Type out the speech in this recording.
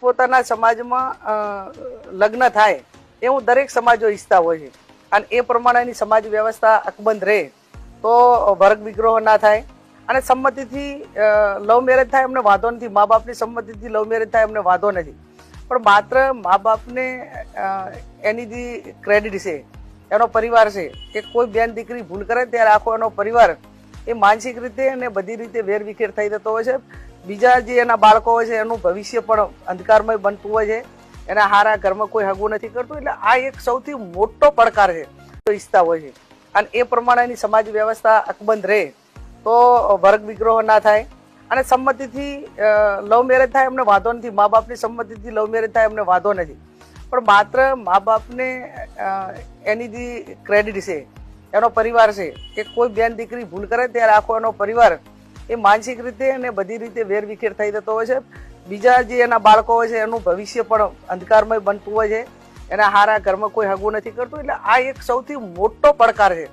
પોતપોતાના સમાજમાં લગ્ન થાય એવું દરેક સમાજો ઈચ્છતા હોય છે અને એ પ્રમાણેની સમાજ વ્યવસ્થા અકબંધ રહે તો વર્ગ વિગ્રહ ના થાય અને સંમતિથી લવ મેરેજ થાય અમને વાંધો નથી, મા બાપની સંમતિથી લવ મેરેજ થાય અમને વાંધો નથી, પણ માત્ર મા બાપને એની જે ક્રેડિટ છે, એનો પરિવાર છે, કે કોઈ બેન દીકરી ભૂલ કરે ત્યારે આખો એનો પરિવાર એ માનસિક રીતે અને બધી રીતે વેરવિખેર થઈ જતો હોય છે. બીજા જે એના બાળકો હોય છે એનું ભવિષ્ય પણ અંધકારમય બનતું હોય છે, એના હારા ઘરમાં કોઈ હગું નથી કરતું. એટલે આ એક સૌથી મોટો પડકાર છે ઈચ્છતા હોય છે અને એ પ્રમાણેની સમાજ વ્યવસ્થા અકબંધ રહે તો વર્ગ વિગ્રહ ના થાય અને સંમતિથી લવ મેરેજ થાય અમને વાંધો નથી, મા બાપની સંમતિથી લવ મેરેજ થાય અમને વાંધો નથી, પણ માત્ર મા બાપને એની જે ક્રેડિટ છે, એનો પરિવાર છે, કે કોઈ બેન દીકરી ભૂલ કરે ત્યારે આખો એનો પરિવાર એ માનસિક રીતે અને બધી રીતે વેરવિખેર થઈ જતો હોય છે. બીજા જે એના બાળકો હોય છે એનું ભવિષ્ય પણ અંધકારમય બનતું હોય છે, એના હારા ઘરમાં કોઈ હગું નથી કરતું. એટલે આ એક સૌથી મોટો પડકાર છે